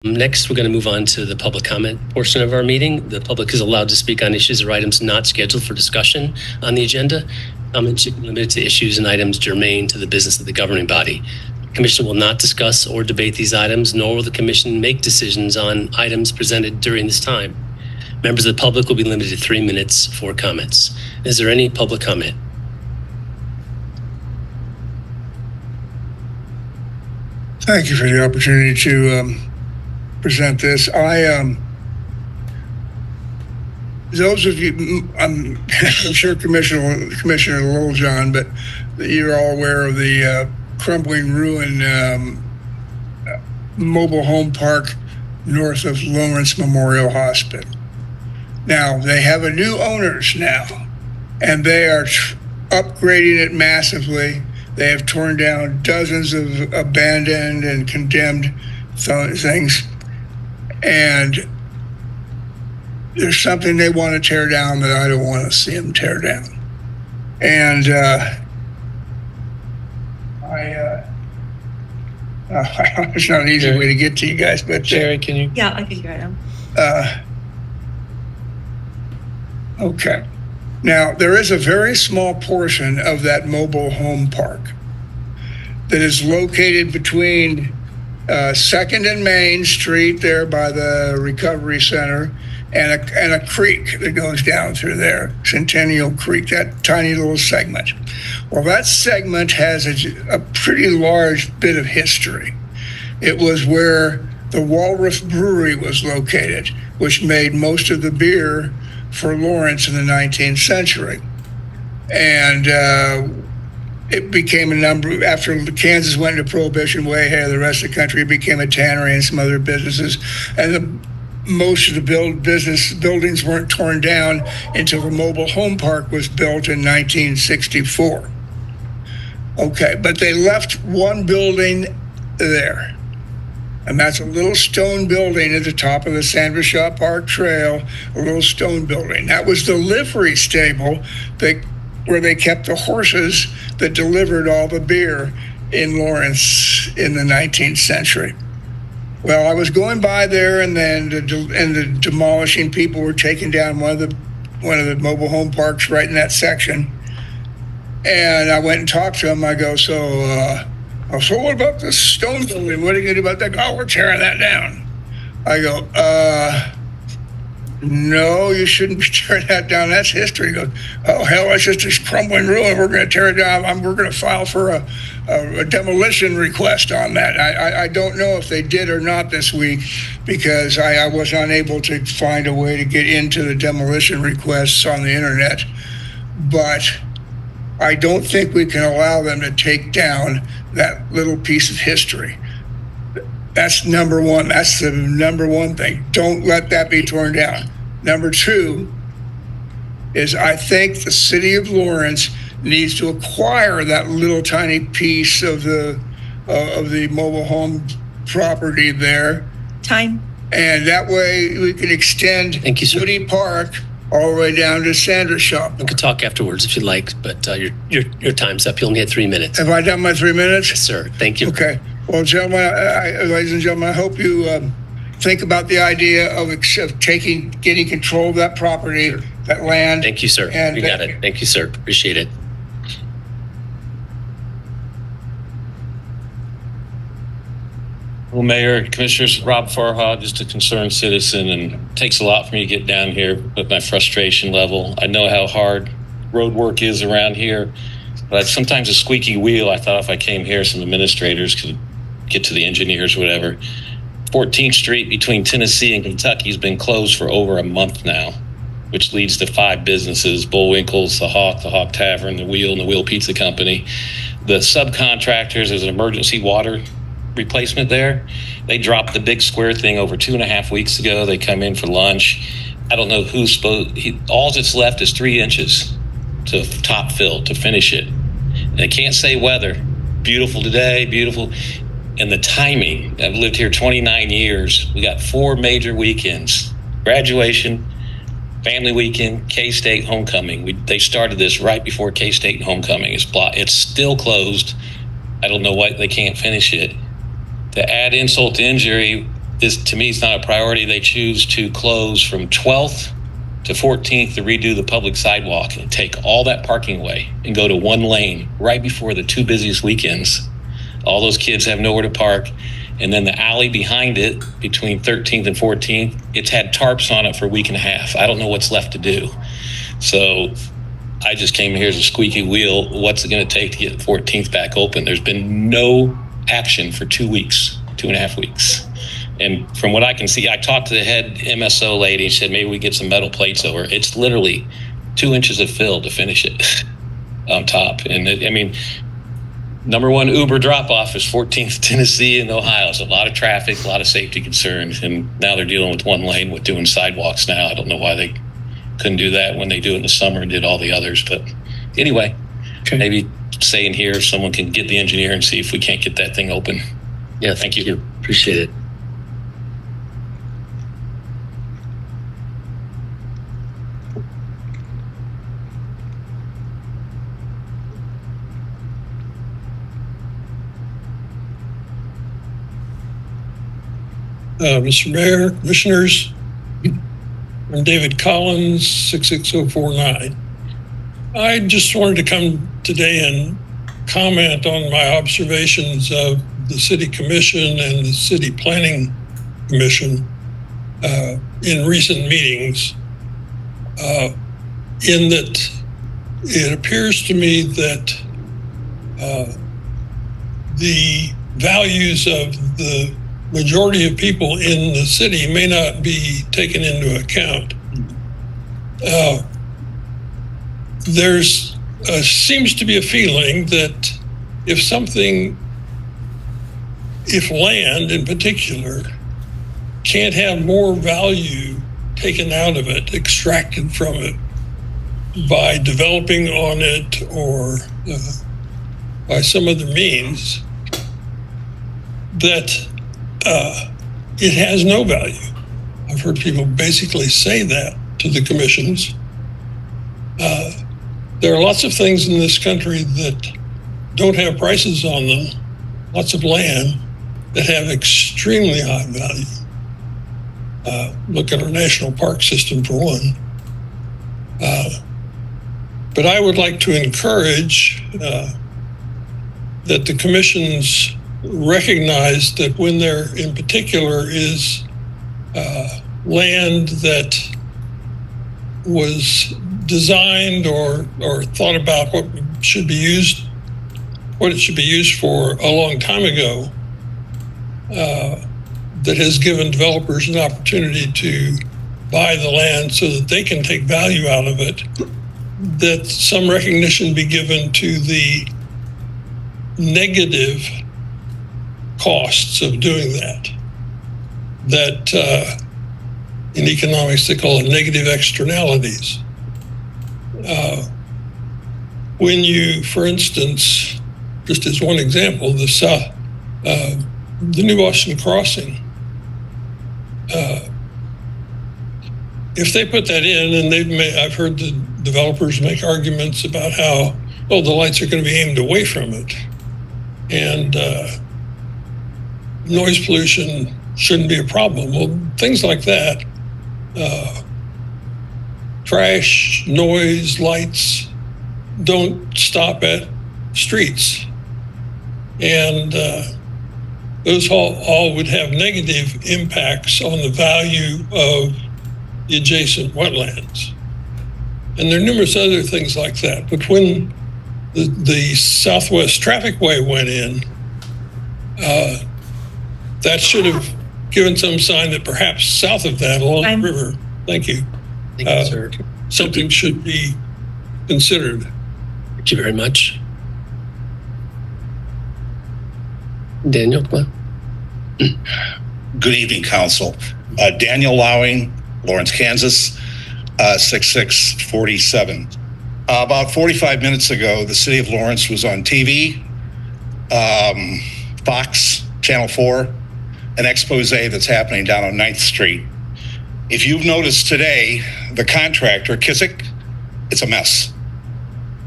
Next, we're going to move on to the public comment portion of our meeting. The public is allowed to speak on issues or items not scheduled for discussion on the agenda. Comments should be limited to issues and items germane to the business of the governing body. The Commission will not discuss or debate these items, nor will the Commission make decisions on items presented during this time. Members of the public will be limited to 3 minutes for comments. Is there any public comment? Thank you for the opportunity to present this. Those of you, I'm sure Commissioner Littlejohn, but you're all aware of the crumbling ruin mobile home park north of Lawrence Memorial Hospital. Now, they have a new owners now, and they are upgrading it massively. They have torn down dozens of abandoned and condemned things. And there's something they want to tear down that I don't want to see them tear down. And it's not an easy way to get to you guys, but Sherry, can you? Yeah, I can get him. Okay. Now, there is a very small portion of that mobile home park that is located between 2nd and Main Street there by the Recovery Center and a creek that goes down through there, Centennial Creek, that tiny little segment. Well, that segment has a pretty large bit of history. It was where the Walrus Brewery was located, which made most of the beer for Lawrence in the 19th century. And it became after Kansas went into Prohibition way ahead of the rest of the country, it became a tannery and some other businesses. And most of the buildings weren't torn down until the mobile home park was built in 1964. Okay, but they left one building there. And that's a little stone building at the top of the Sandra Shaw Park Trail, a little stone building. That was the livery stable where they kept the horses that delivered all the beer in Lawrence in the 19th century. Well, I was going by there, and then the demolishing people were taking down one of the mobile home parks right in that section. And I went and talked to them. I go, so what about this stone building? What are you going to do about that? Oh, we're tearing that down. I go, no, you shouldn't be tearing that down. That's history. He goes, oh, hell, that's just this crumbling ruin. We're going to tear it down. We're going to file for a demolition request on that. I don't know if they did or not this week because I was unable to find a way to get into the demolition requests on the internet. But I don't think we can allow them to take down that little piece of history. That's number one. That's the number one thing. Don't let that be torn down. Number two is I think the city of Lawrence needs to acquire that little tiny piece of the mobile home property there. Time. And that way we can extend Thank you, sir. Woody Park all the way down to Sandra Shaw. We could talk afterwards if you'd like, but your time's up. You only had 3 minutes. Have I done my 3 minutes? Yes, sir. Thank you. Okay. Well, gentlemen, ladies and gentlemen, I hope you think about the idea of getting control of that property, sure. That land. Thank you, sir. And you got it. Thank you, sir. Appreciate it. Well, Mayor, Commissioners, Rob Farha, just a concerned citizen, and it takes a lot for me to get down here with my frustration level. I know how hard road work is around here, but sometimes a squeaky wheel. I thought if I came here, some administrators could get to the engineers, whatever. 14th Street between Tennessee and Kentucky has been closed for over a month now, which leads to 5 businesses: Bullwinkle's, the Hawk Tavern, the Wheel, and the Wheel Pizza Company. The subcontractors, there's an emergency water replacement there. They dropped the big square thing over 2.5 weeks ago. They come in for lunch. I don't know who's supposed. All that's left is 3 inches to top fill to finish it, and I can't say weather. Beautiful today, beautiful. And the timing. I've lived here 29 years. We got 4 major weekends: graduation, family weekend, K-State homecoming. They started this right before K-State and homecoming. It's still closed. I don't know why they can't finish it. To add insult to injury, this to me is not a priority. They choose to close from 12th to 14th to redo the public sidewalk and take all that parking away and go to one lane right before the 2 busiest weekends. All those kids have nowhere to park. And then the alley behind it, between 13th and 14th, it's had tarps on it for a week and a half. I don't know what's left to do. So I just came here as a squeaky wheel. What's it going to take to get 14th back open? There's been no action for 2 weeks, 2.5 weeks. And from what I can see, I talked to the head MSO lady and said, maybe we get some metal plates over. It's literally 2 inches of fill to finish it on top. And I mean, number one Uber drop-off is 14th Tennessee and Ohio. So a lot of traffic, a lot of safety concerns. And now they're dealing with one lane with doing sidewalks now. I don't know why they couldn't do that when they do it in the summer and did all the others. But anyway, maybe say in here, someone can get the engineer and see if we can't get that thing open. Yeah, thank you. Appreciate it. Mr. Mayor, Commissioners, I'm David Collins, 66049. I just wanted to come today and comment on my observations of the City Commission and the City Planning Commission in recent meetings, in that it appears to me that the values of the majority of people in the city may not be taken into account. There's seems to be a feeling that if land in particular can't have more value taken out of it, extracted from it by developing on it or by some other means, that it has no value. I've heard people basically say that to the commissions. There are lots of things in this country that don't have prices on them, lots of land that have extremely high value. Look at our national park system for one. But I would like to encourage that the commissions recognize that when there in particular is land that was designed or thought about what it should be used for a long time ago, that has given developers an opportunity to buy the land so that they can take value out of it, that some recognition be given to the negative costs of doing that. That in economics they call it negative externalities. When you, for instance, just as one example, the New Boston Crossing, if they put that in, and I've heard the developers make arguments about how, the lights are going to be aimed away from it, and noise pollution shouldn't be a problem. Well, things like that, trash, noise, lights, don't stop at streets. And those all would have negative impacts on the value of the adjacent wetlands. And there are numerous other things like that. But when the Southwest Trafficway went in, that should have given some sign that perhaps south of that along the river, thank you, Sir. something should be considered. Thank you very much. Daniel, come on. Good evening, Council. Daniel Lowing, Lawrence, Kansas, 6647. About 45 minutes ago, the city of Lawrence was on TV, Fox, Channel 4, an expose that's happening down on 9th Street. If you've noticed today, the contractor, Kissick, it's a mess.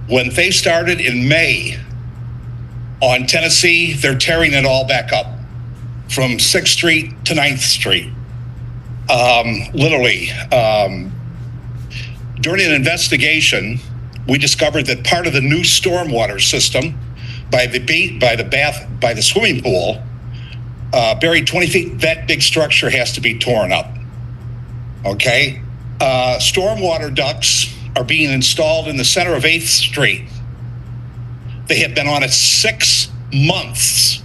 When they started in May on Tennessee, they're tearing it all back up. from 6th Street to 9th Street. Literally, during an investigation, we discovered that part of the new stormwater system by the swimming pool, buried 20 feet, that big structure has to be torn up. Okay? Stormwater ducts are being installed in the center of 8th Street. They have been on it 6 months,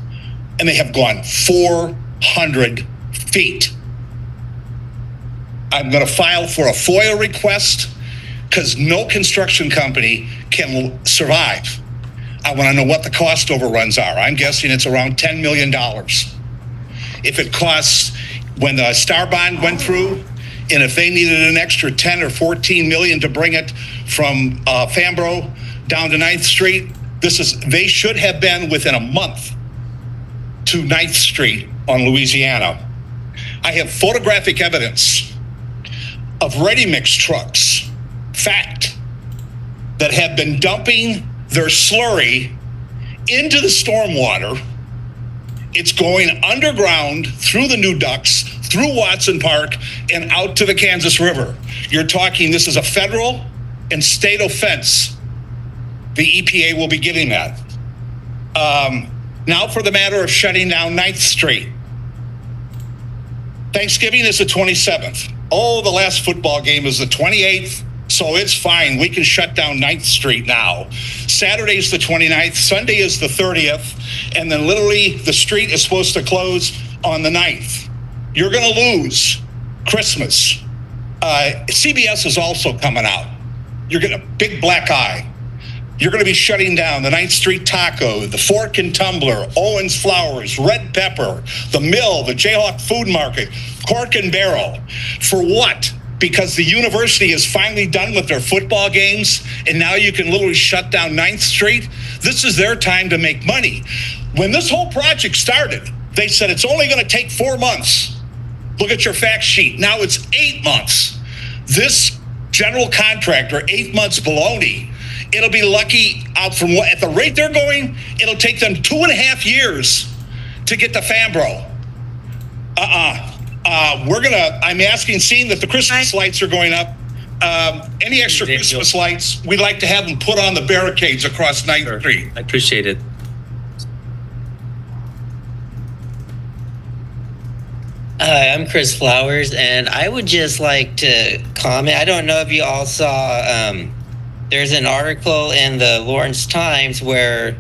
and they have gone 400 feet. I'm going to file for a FOIA request because no construction company can survive. I want to know what the cost overruns are. I'm guessing it's around $10 million. If it costs, when the Star Bond went through, and if they needed an extra 10 or 14 million to bring it from Fambro down to 9th Street, they should have been within a month to 9th Street on Louisiana. I have photographic evidence of ready-mix trucks, fact, that have been dumping their slurry into the stormwater. It's going underground through the new ducts, through Watson Park, and out to the Kansas River. You're talking, this is a federal and state offense. The EPA will be giving that. Now for the matter of shutting down 9th Street. Thanksgiving is the 27th. Oh, the last football game is the 28th. So it's fine. We can shut down 9th Street now. Saturday's the 29th. Sunday is the 30th. And then literally the street is supposed to close on the 9th. You're going to lose Christmas. CBS is also coming out. You're getting a big black eye. You're going to be shutting down the 9th Street Taco, the Fork and Tumbler, Owens Flowers, Red Pepper, the Mill, the Jayhawk Food Market, Cork and Barrel. For what? Because the university is finally done with their football games, and now you can literally shut down 9th Street. This is their time to make money. When this whole project started, they said it's only going to take 4 months. Look at your fact sheet. Now it's 8 months. This general contractor, 8 months baloney. It'll be lucky out from what, at the rate they're going, it'll take them 2.5 years to get to Fambro. I'm asking, seeing that the Christmas lights are going up, any extra Christmas lights, we'd like to have them put on the barricades across 9th Street. I appreciate it. Hi, I'm Chris Flowers, and I would just like to comment. I don't know if you all saw, there's an article in the Lawrence Times where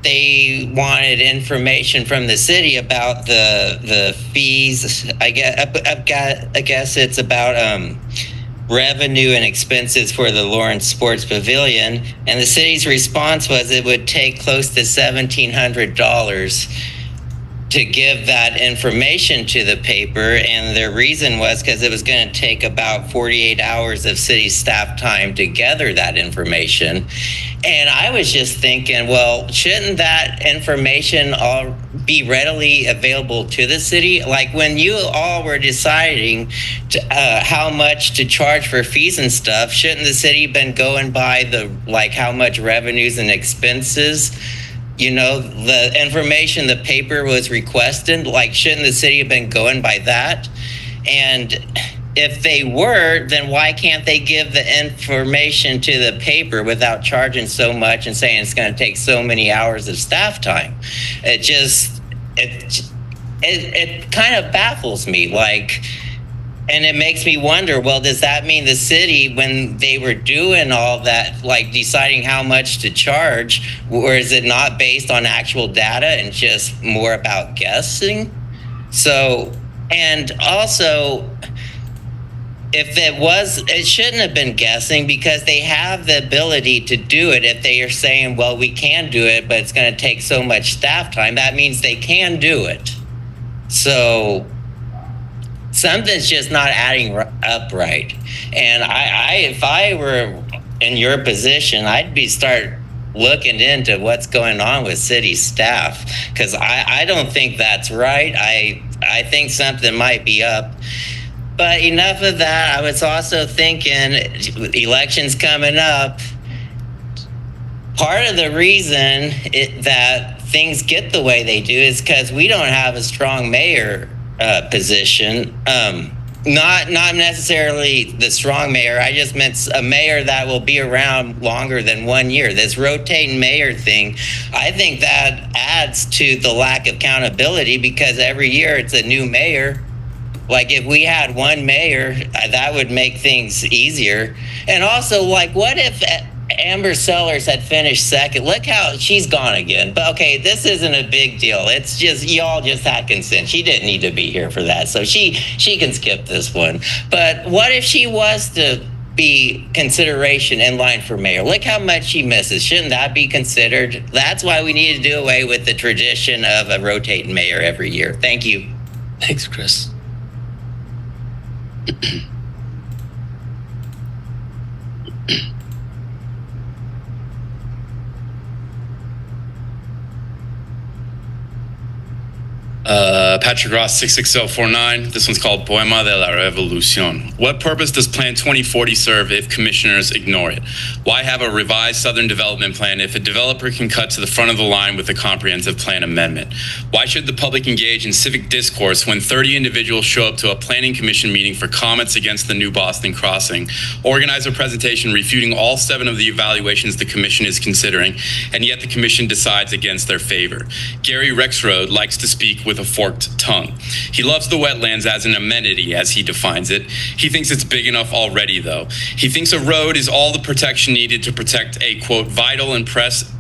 they wanted information from the city about the fees. I guess it's about revenue and expenses for the Lawrence Sports Pavilion, and the city's response was it would take close to $1,700 to give that information to the paper, and their reason was because it was going to take about 48 hours of city staff time to gather that information. And I was just thinking, well, shouldn't that information all be readily available to the city? Like when you all were deciding how much to charge for fees and stuff, shouldn't the city been going by how much revenues and expenses? You know, the information the paper was requested, shouldn't the city have been going by that? And if they were, then why can't they give the information to the paper without charging so much and saying it's going to take so many hours of staff time? It kind of baffles me. And it makes me wonder, well, does that mean the city, when they were doing all that, deciding how much to charge, or is it not based on actual data and just more about guessing? So, and also, if it was, it shouldn't have been guessing because they have the ability to do it. If they are saying, well, we can do it, but it's going to take so much staff time, that means they can do it. So something's just not adding up right. And if I were in your position, I'd start looking into what's going on with city staff, because I don't think that's right. I think something might be up. But enough of that. I was also thinking, elections coming up. Part of the reason that things get the way they do is because we don't have a strong mayor position. Not necessarily the strong mayor. I just meant a mayor that will be around longer than 1 year. This rotating mayor thing, I think that adds to the lack of accountability because every year it's a new mayor. Like if we had one mayor, that would make things easier. And also, like, what if Amber Sellers had finished second? Look how she's gone again. But okay, this isn't a big deal. It's just y'all just had consent. She didn't need to be here for that, so she can skip this one. But what if she was to be consideration in line for mayor? Look how much she misses. Shouldn't that be considered? That's why we need to do away with the tradition of a rotating mayor every year. Thank you. Thanks, Chris. Patrick Ross 66049. This one's called Poema de la Revolucion. What purpose does Plan 2040 serve if commissioners ignore it? Why have a revised Southern Development Plan if a developer can cut to the front of the line with a comprehensive plan amendment? Why should the public engage in civic discourse when 30 individuals show up to a planning commission meeting for comments against the new Boston crossing, organize a presentation refuting all 7 of the evaluations the commission is considering, and yet the commission decides against their favor? Gary Rexroad likes to speak with a forked tongue. He loves the wetlands as an amenity, as he defines it. He thinks it's big enough already, though. He thinks a road is all the protection needed to protect a, quote, vital and precious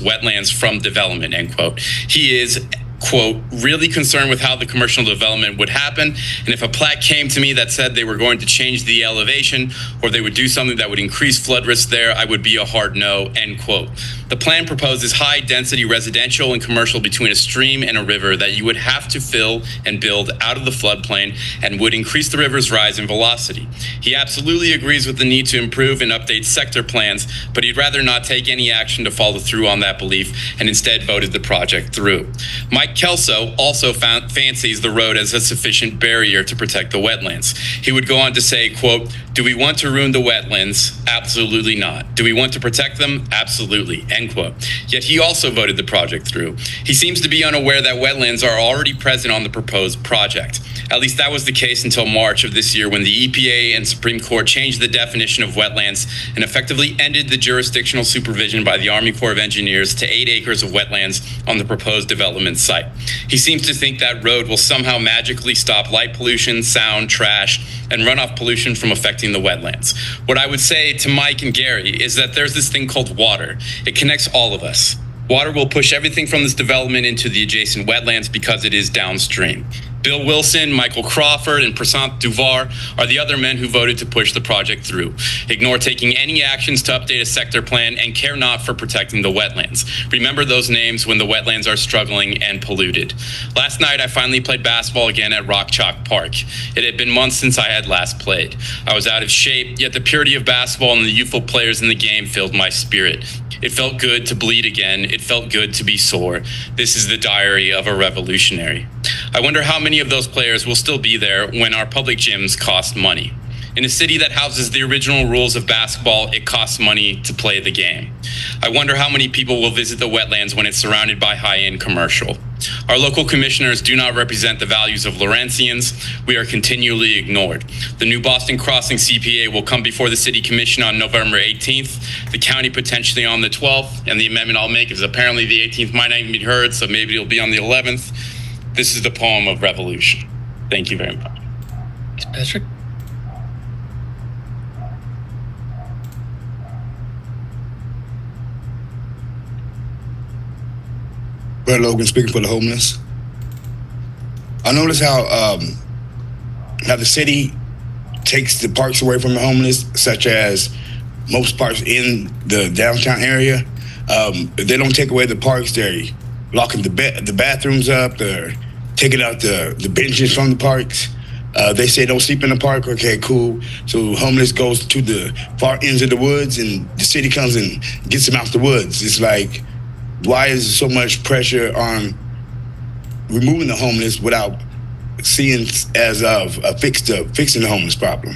wetlands from development, end quote. He is, quote, really concerned with how the commercial development would happen, and if a plat came to me that said they were going to change the elevation or they would do something that would increase flood risk there, I would be a hard no, end quote. The plan proposes high-density residential and commercial between a stream and a river that you would have to fill and build out of the floodplain and would increase the river's rise in velocity. He absolutely agrees with the need to improve and update sector plans, but he'd rather not take any action to follow through on that belief and instead voted the project through. Mike Kelso also fancies the road as a sufficient barrier to protect the wetlands. He would go on to say, quote, do we want to ruin the wetlands? Absolutely not. Do we want to protect them? Absolutely, end quote. Yet he also voted the project through. He seems to be unaware that wetlands are already present on the proposed project. At least that was the case until March of this year when the EPA and Supreme Court changed the definition of wetlands and effectively ended the jurisdictional supervision by the Army Corps of Engineers to 8 acres of wetlands on the proposed development site. He seems to think that road will somehow magically stop light pollution, sound, trash, and runoff pollution from affecting the wetlands. What I would say to Mike and Gary is that there's this thing called water. It connects all of us. Water will push everything from this development into the adjacent wetlands because it is downstream. Bill Wilson, Michael Crawford, and Prasant Duvar are the other men who voted to push the project through, ignore taking any actions to update a sector plan, and care not for protecting the wetlands. Remember those names when the wetlands are struggling and polluted. Last night, I finally played basketball again at Rock Chalk Park. It had been months since I had last played. I was out of shape, yet the purity of basketball and the youthful players in the game filled my spirit. It felt good to bleed again. It felt good to be sore. This is the diary of a revolutionary. I wonder how many of those players will still be there when our public gyms cost money. In a city that houses the original rules of basketball, it costs money to play the game. I wonder how many people will visit the wetlands when it's surrounded by high-end commercial. Our local commissioners do not represent the values of Lawrencians. We are continually ignored. The new Boston Crossing CPA will come before the City Commission on November 18th, the county potentially on the 12th, and the amendment I'll make is apparently the 18th might not even be heard, so maybe it'll be on the 11th. This is the poem of revolution. Thank you very much. Thanks, Patrick. Brett Logan speaking for the homeless. I notice how the city takes the parks away from the homeless, such as most parks in the downtown area. If they don't take away the parks, they're locking the bathrooms up, they're taking out the benches from the parks. They say don't sleep in the park. Okay, cool. So homeless goes to the far ends of the woods and the city comes and gets them out the woods. It's like, why is there so much pressure on removing the homeless without seeing as of a fix to fixing the homeless problem?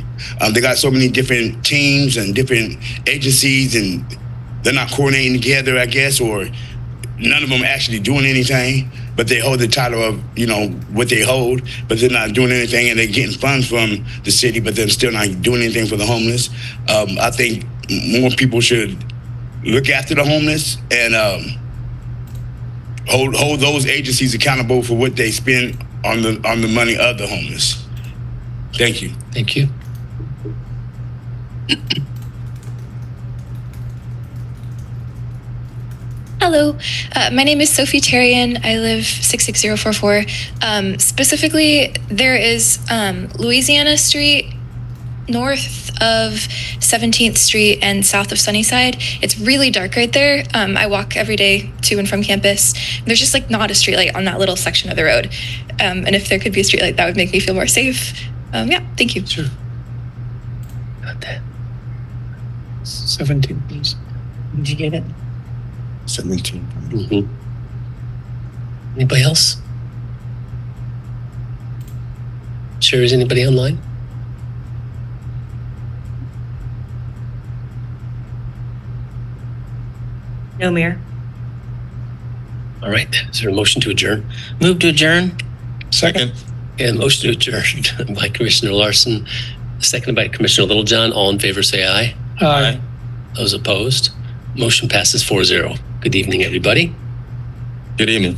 They got so many different teams and different agencies, and they're not coordinating together, I guess, or none of them actually doing anything, but they hold the title of, what they hold, but they're not doing anything, and they're getting funds from the city, but they're still not doing anything for the homeless. I think more people should look after the homeless and hold those agencies accountable for what they spend on the money of the homeless. Thank you. Thank you. Hello, my name is Sophie Terrian. I live 66044. Specifically, there is Louisiana Street north of 17th Street and south of Sunnyside. It's really dark right there. I walk every day to and from campus. There's just like not a streetlight on that little section of the road. And if there could be a streetlight, that would make me feel more safe. Yeah, thank you. Sure. Got that. 17, please. Did you get it? 17. Mm-hmm. Anybody else? Sure, is anybody online? No, Mayor. All right. Is there a motion to adjourn? Move to adjourn. Second. And motion to adjourn by Commissioner Larson, seconded by Commissioner Littlejohn. All in favor, say aye. Aye. Those opposed? Motion passes 4-0. Good evening, everybody. Good evening.